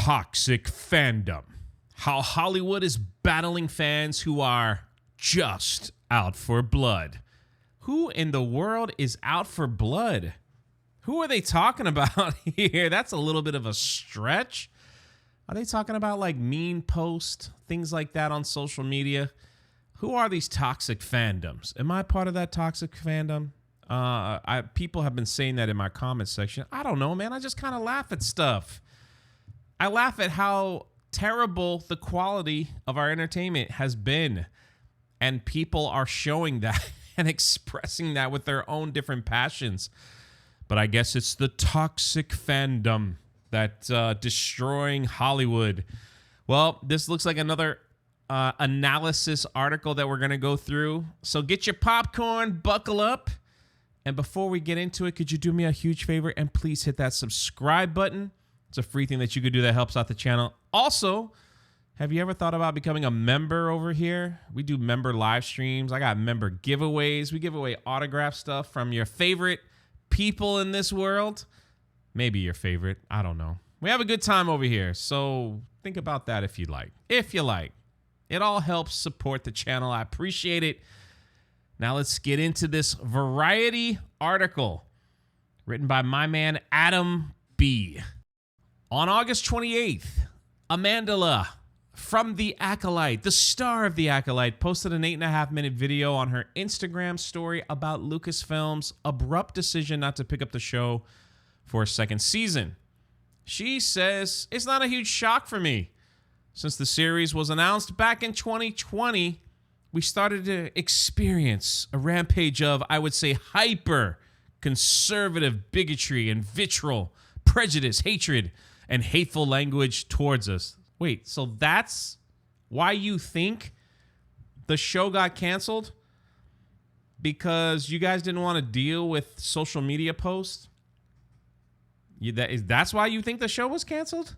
Toxic fandom. How Hollywood is battling fans who are just out for blood. Who in the world is out for blood? Who are they talking about here? That's a little bit of a stretch. Are they talking about like mean posts, things like that on social media? Who are these toxic fandoms? Am I part of that toxic fandom? People have been saying that in my comment section. I don't know, man. I just kind of laugh at stuff. I laugh at how terrible the quality of our entertainment has been. And people are showing that and expressing that with their own different passions. But I guess it's the toxic fandom that's destroying Hollywood. Well, this looks like another analysis article that we're going to go through. So get your popcorn, buckle up. And before we get into it, could you do me a huge favor and please hit that subscribe button? It's a free thing that you could do that helps out the channel. Also, have you ever thought about becoming a member over here? We do member live streams. I got member giveaways. We give away autograph stuff from your favorite people in this world. Maybe your favorite. I don't know. We have a good time over here. So think about that if you like. If you like. It all helps support the channel. I appreciate it. Now let's get into this Variety article written by my man Adam B. On August 28th, Amandla from The Acolyte, the star of The Acolyte, posted an 8.5-minute video on her Instagram story about Lucasfilm's abrupt decision not to pick up the show for a second season. She says, "It's not a huge shock for me. Since the series was announced back in 2020, we started to experience a rampage of, I would say, hyper conservative bigotry and vitriol, prejudice, hatred, and hateful language towards us." Wait, so that's why you think the show got canceled? Because you guys didn't want to deal with social media posts? That's why you think the show was canceled?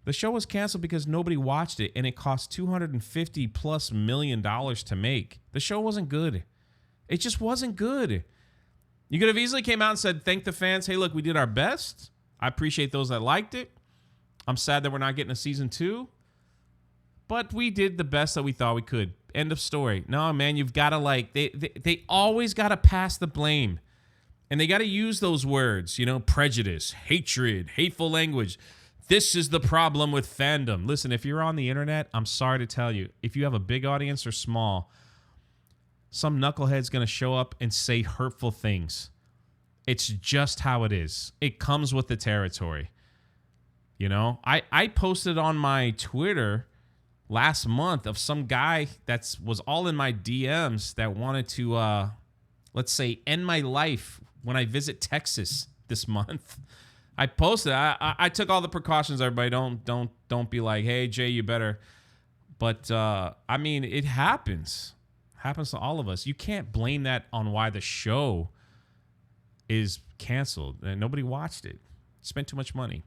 The show was canceled because nobody watched it, and it cost $250+ million to make. The show wasn't good. It just wasn't good. You could have easily came out and said, thank the fans. Hey, look, we did our best. I appreciate those that liked it. I'm sad that we're not getting a season 2. But we did the best that we thought we could. End of story. No, man, you've got to they always got to pass the blame. And they got to use those words, prejudice, hatred, hateful language. This is the problem with fandom. Listen, if you're on the internet, I'm sorry to tell you, if you have a big audience or small, some knucklehead's going to show up and say hurtful things. It's just how it is. It comes with the territory. I posted on my Twitter last month of some guy that was all in my DMs that wanted to, let's say, end my life when I visit Texas this month. I posted. I took all the precautions. Everybody, don't be like, hey Jay, you better. But I mean, it happens. Happens to all of us. You can't blame that on why the show is canceled and nobody watched it. Spent too much money.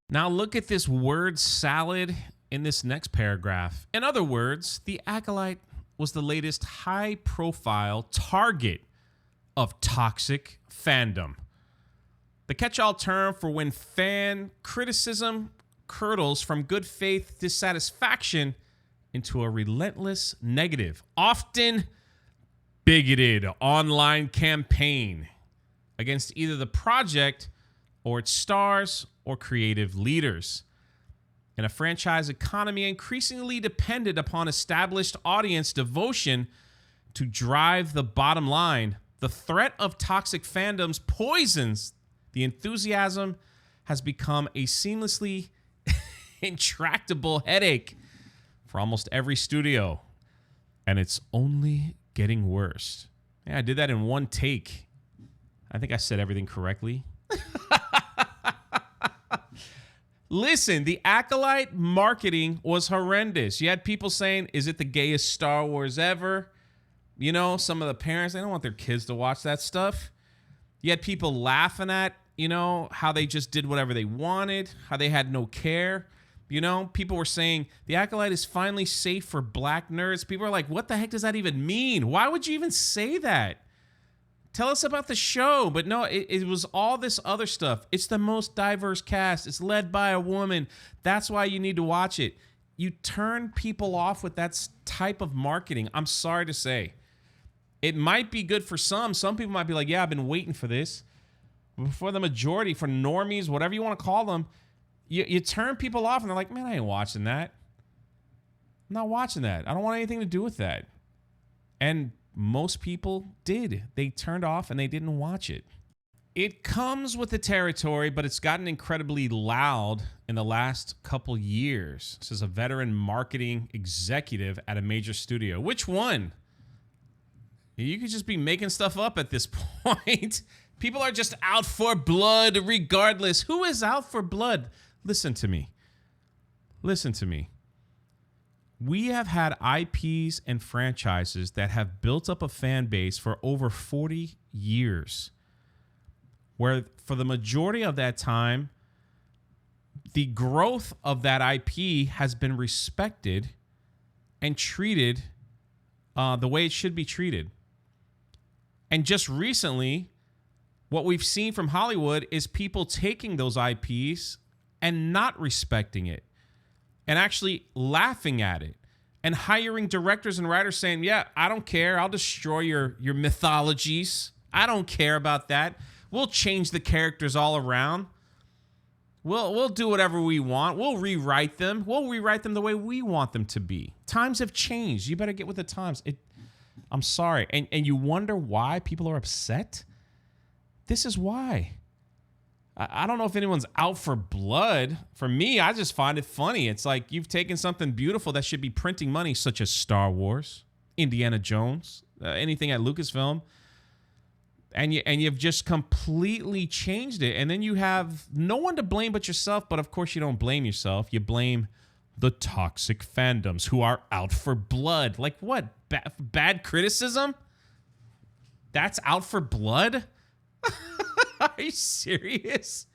Now look at this word salad in this next paragraph. In other words, The Acolyte was the latest high-profile target of toxic fandom. The catch-all term for when fan criticism curdles from good faith dissatisfaction into a relentless negative, often bigoted online campaign against either the project or its stars or creative leaders. In a franchise economy increasingly dependent upon established audience devotion to drive the bottom line, the threat of toxic fandoms poisons the enthusiasm has become a seamlessly intractable headache for almost every studio. And it's only getting worse. Yeah, I did that in one take. I think I said everything correctly. Listen, The Acolyte marketing was horrendous. You had people saying, is it the gayest Star Wars ever? Some of the parents, they don't want their kids to watch that stuff. You had people laughing at, how they just did whatever they wanted, how they had no care. People were saying, The Acolyte is finally safe for black nerds. People are like, what the heck does that even mean? Why would you even say that? Tell us about the show. But no, it was all this other stuff. It's the most diverse cast. It's led by a woman. That's why you need to watch it. You turn people off with that type of marketing. I'm sorry to say. It might be good for some. Some people might be like, yeah, I've been waiting for this. But for the majority, for normies, whatever you want to call them, you turn people off and they're like, man, I ain't watching that. I'm not watching that. I don't want anything to do with that. And most people did. They turned off and they didn't watch it. It comes with the territory, but it's gotten incredibly loud in the last couple years. This is a veteran marketing executive at a major studio. Which one? You could just be making stuff up at this point. People are just out for blood regardless. Who is out for blood? Listen to me. Listen to me. We have had IPs and franchises that have built up a fan base for over 40 years, where for the majority of that time, the growth of that IP has been respected and treated the way it should be treated. And just recently, what we've seen from Hollywood is people taking those IPs and not respecting it and actually laughing at it and hiring directors and writers saying, yeah, I don't care. I'll destroy your mythologies. I don't care about that. We'll change the characters all around. We'll do whatever we want. We'll rewrite them. We'll rewrite them the way we want them to be. Times have changed. You better get with the times. I'm sorry. And you wonder why people are upset? This is why. I don't know if anyone's out for blood. For me, I just find it funny. It's like you've taken something beautiful that should be printing money, such as Star Wars, Indiana Jones, anything at Lucasfilm, and you've just completely changed it. And then you have no one to blame but yourself. But of course, you don't blame yourself. You blame the toxic fandoms who are out for blood. Like what? Bad criticism? That's out for blood? Are you serious?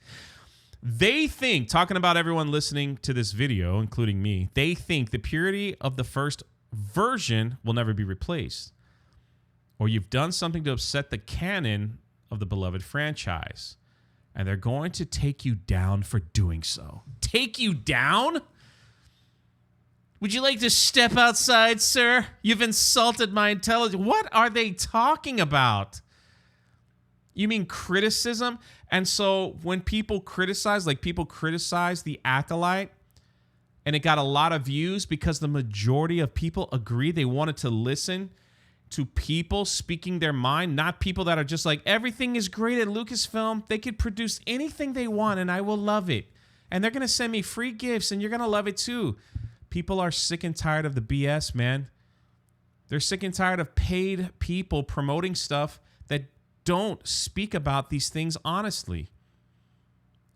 They think, talking about everyone listening to this video, including me, they think the purity of the first version will never be replaced. Or you've done something to upset the canon of the beloved franchise. And they're going to take you down for doing so. Take you down? Would you like to step outside, sir? You've insulted my intelligence. What are they talking about? You mean criticism? And so when people criticize the Acolyte, and it got a lot of views because the majority of people agree they wanted to listen to people speaking their mind, not people that are just like, everything is great at Lucasfilm. They could produce anything they want and I will love it. And they're going to send me free gifts and you're going to love it too. People are sick and tired of the BS, man. They're sick and tired of paid people promoting stuff that don't speak about these things honestly.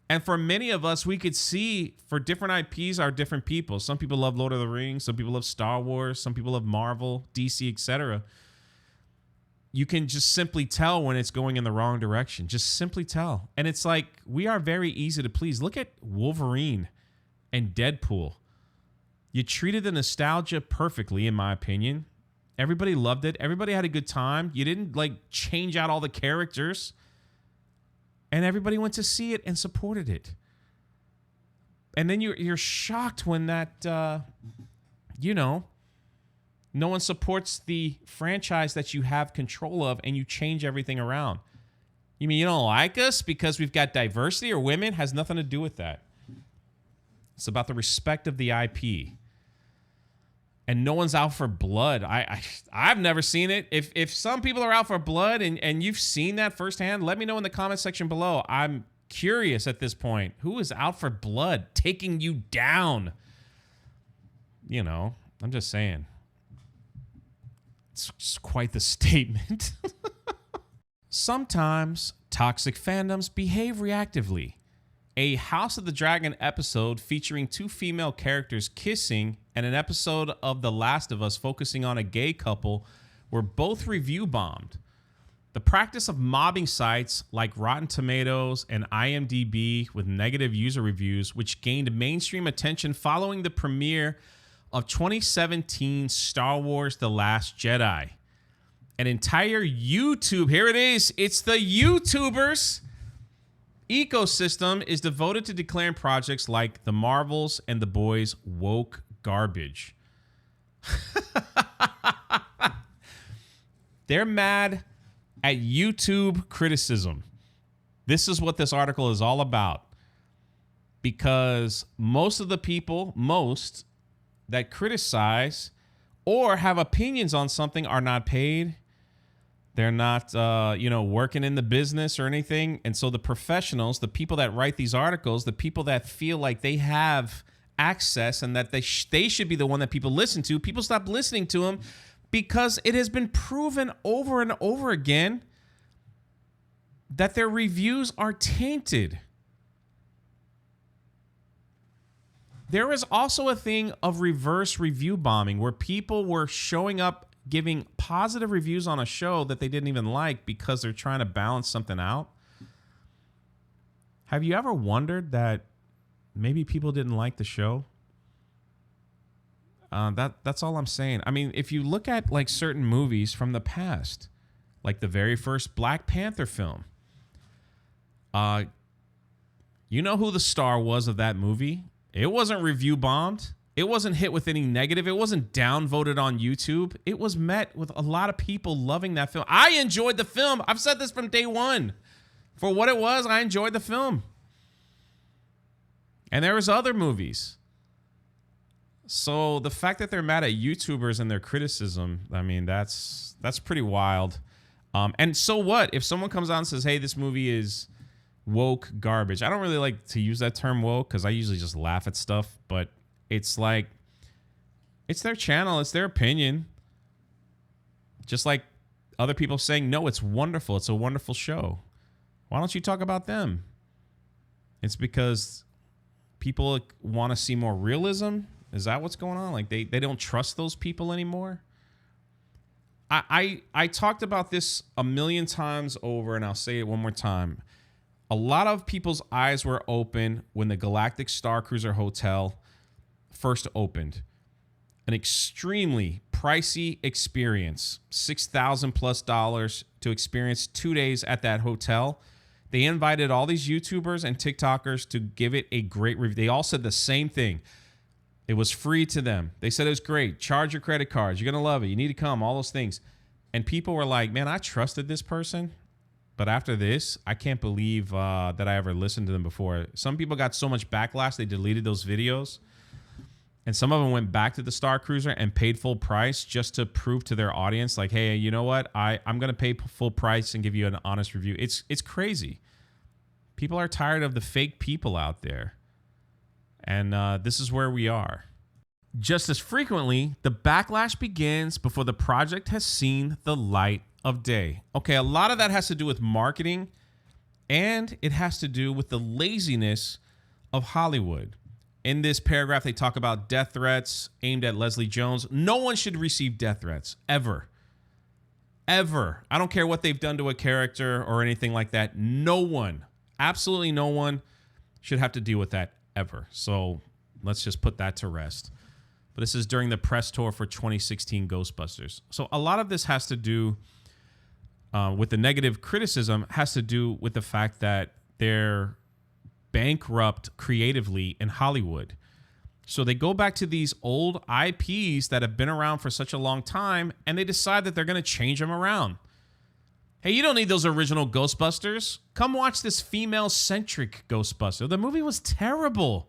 And for many of us, we could see for different IPs are different people. Some people love Lord of the Rings. Some people love Star Wars. Some people love Marvel, DC, etc. You can just simply tell when it's going in the wrong direction. Just simply tell. And it's like, we are very easy to please. Look at Wolverine and Deadpool. You treated the nostalgia perfectly, in my opinion. Everybody loved it. Everybody had a good time. You didn't like change out all the characters. And everybody went to see it and supported it. And then you're shocked when that, no one supports the franchise that you have control of and you change everything around. You mean you don't like us because we've got diversity or women? Has nothing to do with that. It's about the respect of the IP. And no one's out for blood. I've never seen it. If some people are out for blood and you've seen that firsthand, let me know in the comment section below. I'm curious at this point. Who is out for blood, taking you down? I'm just saying. It's quite the statement. Sometimes toxic fandoms behave reactively. A House of the Dragon episode featuring two female characters kissing and an episode of The Last of Us focusing on a gay couple were both review bombed. The practice of mobbing sites like Rotten Tomatoes and IMDb with negative user reviews, which gained mainstream attention following the premiere of 2017 Star Wars The Last Jedi. an entire YouTube, here it is, it's the YouTubers ecosystem is devoted to declaring projects like The Marvels and The Boys woke garbage. They're mad at YouTube criticism. This is what this article is all about. Because most of the people, that criticize or have opinions on something are not paid. They're not, working in the business or anything. And so the professionals, the people that write these articles, the people that feel like they have access and that they should be the one that people listen to, people stop listening to them because it has been proven over and over again that their reviews are tainted. There is also a thing of reverse review bombing where people were showing up giving positive reviews on a show that they didn't even like because they're trying to balance something out. Have you ever wondered that maybe people didn't like the show? That's all I'm saying. I mean, if you look at like certain movies from the past, like the very first Black Panther film, you know who the star was of that movie? It wasn't review bombed. It wasn't hit with any negative. It wasn't downvoted on YouTube. It was met with a lot of people loving that film. I enjoyed the film. I've said this from day one. For what it was, I enjoyed the film. And there was other movies. So the fact that they're mad at YouTubers and their criticism, I mean, that's pretty wild. And so what? If someone comes out and says, hey, this movie is woke garbage. I don't really like to use that term woke because I usually just laugh at stuff. But it's like, it's their channel. It's their opinion. Just like other people saying, no, it's wonderful. It's a wonderful show. Why don't you talk about them? It's because people want to see more realism. Is that what's going on? Like they don't trust those people anymore? I talked about this a million times over, and I'll say it one more time. A lot of people's eyes were open when the Galactic Star Cruiser Hotel first opened. An extremely pricey experience, $6,000+ to experience 2 days at that hotel. They invited all these YouTubers and TikTokers to give it a great review. They all said the same thing. It was free to them. They said it was great. Charge your credit cards. You're going to love it. You need to come, all those things. And people were like, man, I trusted this person. But after this, I can't believe that I ever listened to them before. Some people got so much backlash, they deleted those videos. And some of them went back to the Star Cruiser and paid full price just to prove to their audience, like, hey, you know what? I'm going to pay full price and give you an honest review. It's crazy. People are tired of the fake people out there. And this is where we are. Just as frequently, the backlash begins before the project has seen the light of day. Okay, a lot of that has to do with marketing, and it has to do with the laziness of Hollywood. In this paragraph, they talk about death threats aimed at Leslie Jones. No one should receive death threats, ever. Ever. I don't care what they've done to a character or anything like that. No one, absolutely no one should have to deal with that ever. So let's just put that to rest. But this is during the press tour for 2016 Ghostbusters. So a lot of this has to do with the negative criticism, has to do with the fact that they're bankrupt creatively in Hollywood. So they go back to these old IPs that have been around for such a long time, and they decide that they're going to change them around. Hey, you don't need those original Ghostbusters. Come watch this female-centric Ghostbuster. The movie was terrible.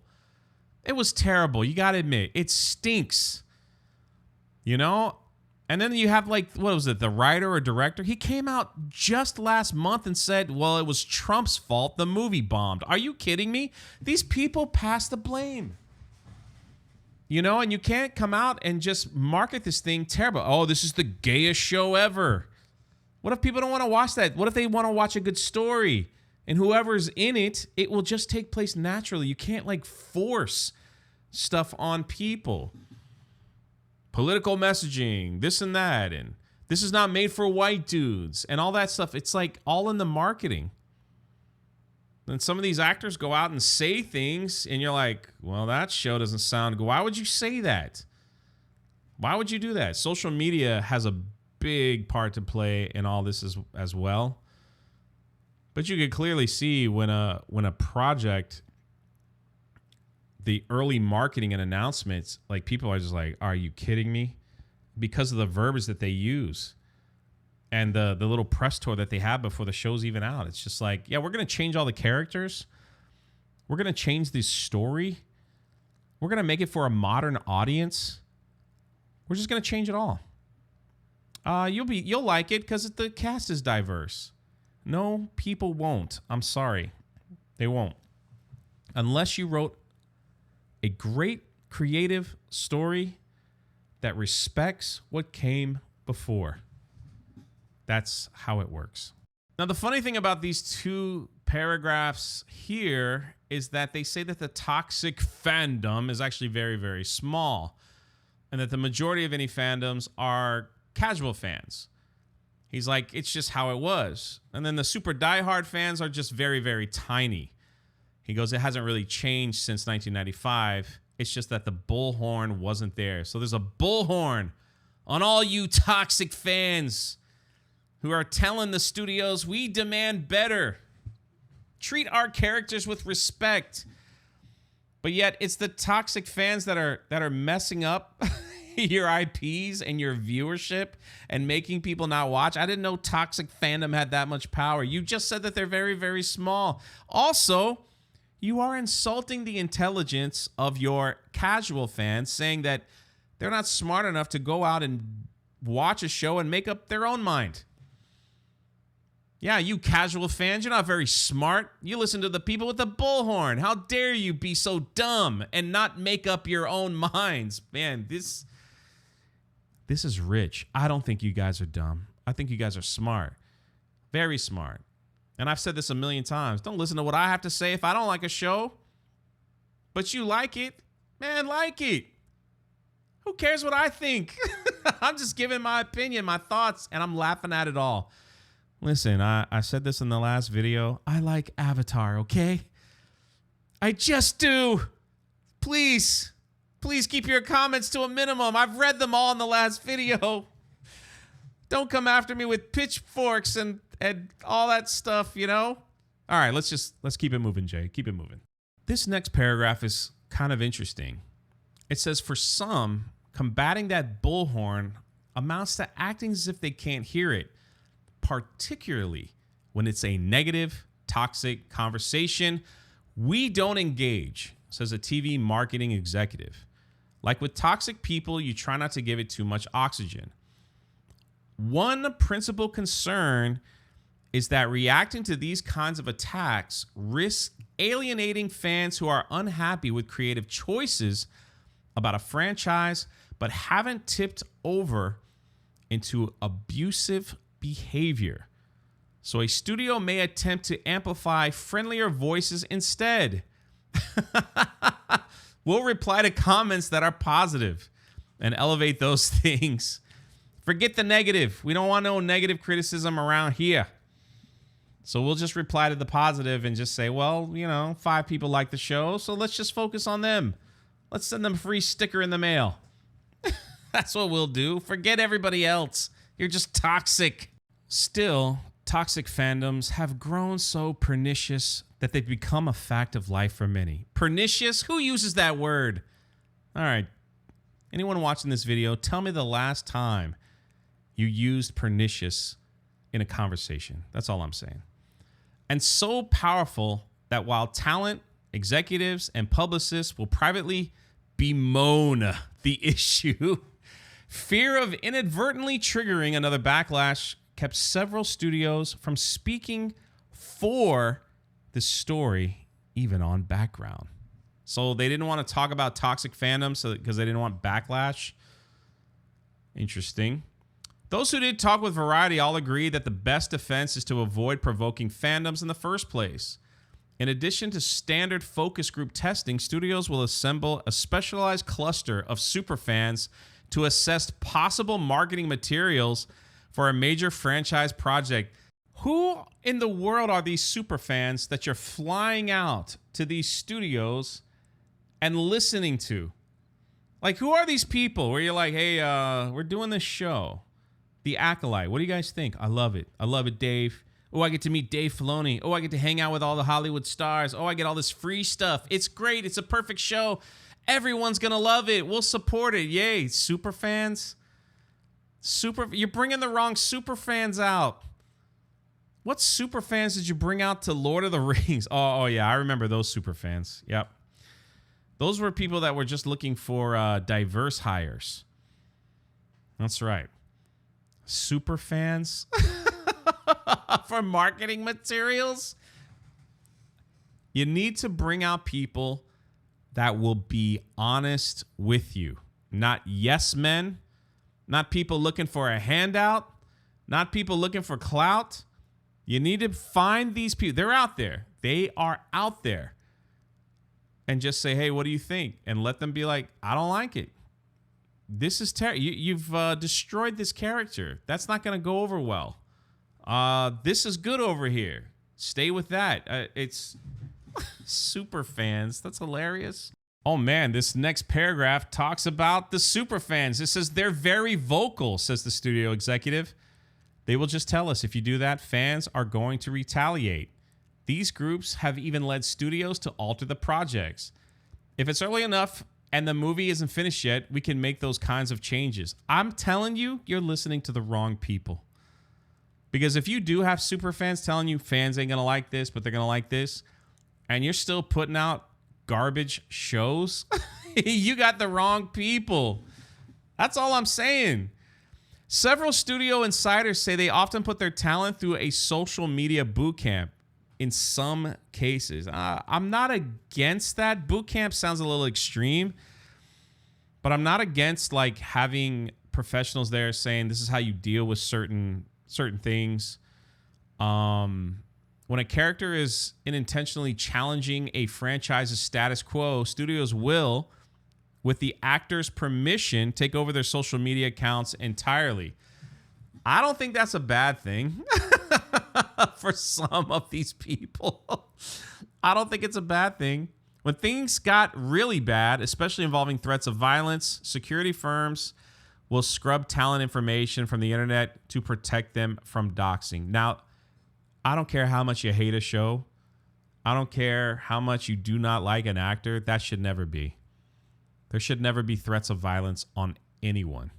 It was terrible. You got to admit, it stinks. You know? And then you have, like, what was it, the writer or director? He came out just last month and said, well, it was Trump's fault. The movie bombed. Are you kidding me? These people pass the blame. You know, and you can't come out and just market this thing terrible. Oh, this is the gayest show ever. What if people don't want to watch that? What if they want to watch a good story? And whoever's in it, it will just take place naturally. You can't, like, force stuff on people. Political messaging, this and that, and this is not made for white dudes, and all that stuff. It's, like, all in the marketing. And some of these actors go out and say things, and you're like, well, that show doesn't sound good. Why would you say that? Why would you do that? Social media has a big part to play in all this as well. But you could clearly see when a project, the early marketing and announcements, like people are just like, are you kidding me? Because of the verbiage that they use and the little press tour that they have before the show's even out. It's just like, yeah, we're going to change all the characters. We're going to change the story. We're going to make it for a modern audience. We're just going to change it all. You'll like it because the cast is diverse. No, people won't. I'm sorry. They won't. Unless you wrote a great creative story that respects what came before. That's how it works. Now, the funny thing about these two paragraphs here is that they say that the toxic fandom is actually very, very small, and that the majority of any fandoms are casual fans. He's like, it's just how it was. And then the super diehard fans are just very, very tiny. He goes, it hasn't really changed since 1995. It's just that the bullhorn wasn't there. So there's a bullhorn on all you toxic fans who are telling the studios, we demand better. Treat our characters with respect. But yet it's the toxic fans that are messing up your IPs and your viewership and making people not watch. I didn't know toxic fandom had that much power. You just said that they're very, very small. Also, you are insulting the intelligence of your casual fans, saying that they're not smart enough to go out and watch a show and make up their own mind. Yeah, you casual fans, you're not very smart. You listen to the people with the bullhorn. How dare you be so dumb and not make up your own minds? Man, this is rich. I don't think you guys are dumb. I think you guys are smart. Very smart. And I've said this a million times. Don't listen to what I have to say if I don't like a show. But you like it. Man, like it. Who cares what I think? I'm just giving my opinion, my thoughts, and I'm laughing at it all. Listen, I said this in the last video. I like Avatar, okay? I just do. Please keep your comments to a minimum. I've read them all in the last video. Don't come after me with pitchforks and all that stuff, you know? All right, let's keep it moving, Jay. Keep it moving. This next paragraph is kind of interesting. It says, for some, combating that bullhorn amounts to acting as if they can't hear it, particularly when it's a negative, toxic conversation. We don't engage, says a TV marketing executive. Like with toxic people, you try not to give it too much oxygen. One principal concern is that reacting to these kinds of attacks risks alienating fans who are unhappy with creative choices about a franchise but haven't tipped over into abusive behavior. So a studio may attempt to amplify friendlier voices instead. We'll reply to comments that are positive and elevate those things. Forget the negative. We don't want no negative criticism around here. So we'll just reply to the positive and just say, well, 5 people like the show, so let's just focus on them. Let's send them a free sticker in the mail. That's what we'll do. Forget everybody else. You're just toxic. Still, toxic fandoms have grown so pernicious that they've become a fact of life for many. Pernicious? Who uses that word? All right. Anyone watching this video, tell me the last time you used pernicious in a conversation. That's all I'm saying. And so powerful that while talent, executives, and publicists will privately bemoan the issue, fear of inadvertently triggering another backlash kept several studios from speaking for the story, even on background. So they didn't want to talk about toxic fandom because they didn't want backlash. Interesting. Those who did talk with Variety all agree that the best defense is to avoid provoking fandoms in the first place. In addition to standard focus group testing, studios will assemble a specialized cluster of superfans to assess possible marketing materials for a major franchise project. Who in the world are these superfans that you're flying out to these studios and listening to? Like, who are these people where you're like, hey, we're doing this show. The Acolyte. What do you guys think? I love it. I love it, Dave. Oh, I get to meet Dave Filoni. Oh, I get to hang out with all the Hollywood stars. Oh, I get all this free stuff. It's great. It's a perfect show. Everyone's going to love it. We'll support it. Yay. Super fans. You're bringing the wrong super fans out. What super fans did you bring out to Lord of the Rings? Oh yeah. I remember those super fans. Yep. Those were people that were just looking for diverse hires. That's right. Super fans for marketing materials. You need to bring out people that will be honest with you, not yes men, not people looking for a handout, not people looking for clout. You need to find these people. They're out there. They are out there. And just say, hey, what do you think? And let them be like, I don't like it. This is terrible. You've destroyed this character. That's not going to go over well. This is good over here. Stay with that. It's super fans. That's hilarious. Oh, man, this next paragraph talks about the super fans. It says they're very vocal, says the studio executive. They will just tell us if you do that, fans are going to retaliate. These groups have even led studios to alter the projects. If it's early enough and the movie isn't finished yet, we can make those kinds of changes. I'm telling you, you're listening to the wrong people. Because if you do have super fans telling you fans ain't going to like this, but they're going to like this, and you're still putting out garbage shows, you got the wrong people. That's all I'm saying. Several studio insiders say they often put their talent through a social media boot camp. In some cases, I'm not against that. Boot camp sounds a little extreme, but I'm not against like having professionals there saying this is how you deal with certain things. When a character is unintentionally challenging a franchise's status quo, studios will, with the actor's permission, take over their social media accounts entirely. I don't think that's a bad thing. For some of these people, I don't think it's a bad thing. When things got really bad, especially involving threats of violence, security firms will scrub talent information from the internet to protect them from doxing. Now, I don't care how much you hate a show. I don't care how much you do not like an actor. That should never be. There should never be threats of violence on anyone,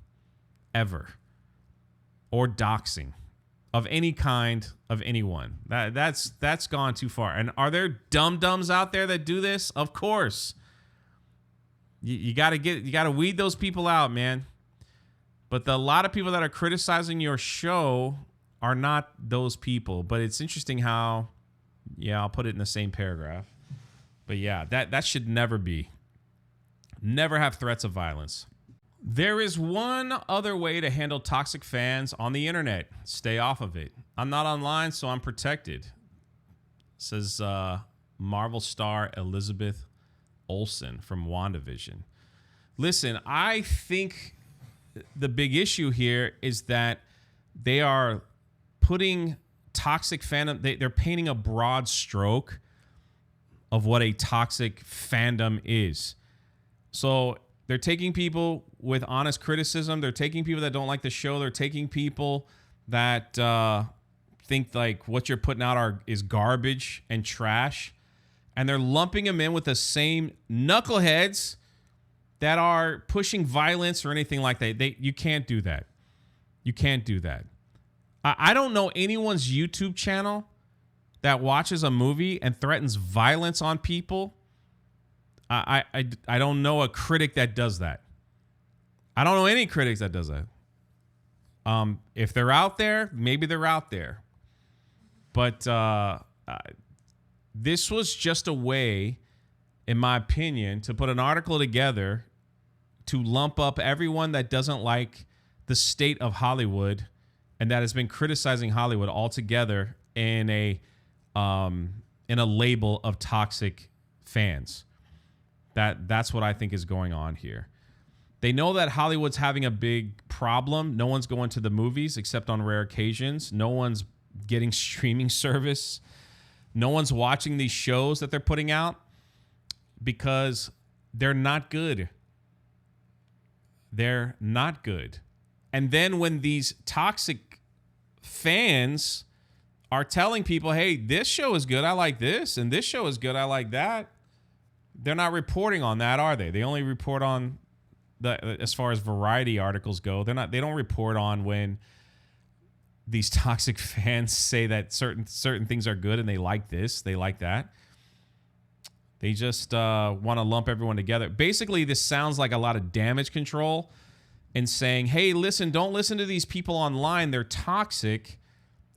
ever, or doxing. Of any kind, of anyone. That's gone too far. And are there dum-dums out there that do this? Of course. You gotta weed those people out, man. But a lot of people that are criticizing your show are not those people. But it's interesting how, yeah, I'll put it in the same paragraph. But yeah, that should never be. Never have threats of violence. There is one other way to handle toxic fans on the internet. Stay off of it. I'm not online, so I'm protected, says Marvel star Elizabeth Olsen from WandaVision. Listen, I think the big issue here is that they are putting toxic fandom, they're painting a broad stroke of what a toxic fandom is. So they're taking people with honest criticism. They're taking people that don't like the show. They're taking people that think like what you're putting out is garbage and trash. And they're lumping them in with the same knuckleheads that are pushing violence or anything like that. You can't do that. You can't do that. I don't know anyone's YouTube channel that watches a movie and threatens violence on people. I don't know a critic that does that. I don't know any critics that does that. If they're out there, maybe they're out there. But this was just a way, in my opinion, to put an article together to lump up everyone that doesn't like the state of Hollywood and that has been criticizing Hollywood all together in a label of toxic fans. That's what I think is going on here. They know that Hollywood's having a big problem. No one's going to the movies except on rare occasions. No one's getting streaming service. No one's watching these shows that they're putting out because they're not good. They're not good. And then when these toxic fans are telling people, hey, this show is good, I like this, and this show is good, I like that, they're not reporting on that, are they? They only report on as far as variety articles go. They don't report on when these toxic fans say that certain things are good and they like this, they like that. They just want to lump everyone together. Basically, this sounds like a lot of damage control and saying, hey, listen, don't listen to these people online. They're toxic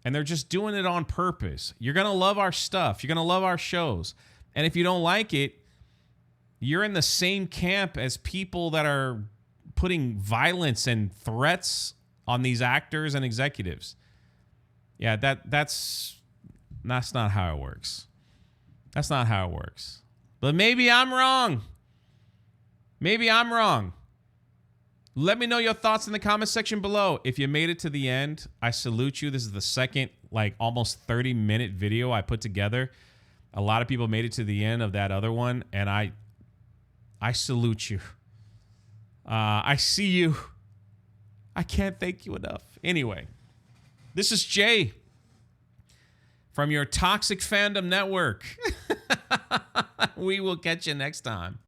and they're just doing it on purpose. You're going to love our stuff. You're going to love our shows. And if you don't like it, you're in the same camp as people that are putting violence and threats on these actors and executives. Yeah, that's not how it works. That's not how it works. But maybe I'm wrong. Maybe I'm wrong. Let me know your thoughts in the comment section below. If you made it to the end, I salute you. This is the second, almost 30-minute video I put together. A lot of people made it to the end of that other one, and I salute you. I see you. I can't thank you enough. Anyway, this is Jay from your Toxic Fandom Network. We will catch you next time.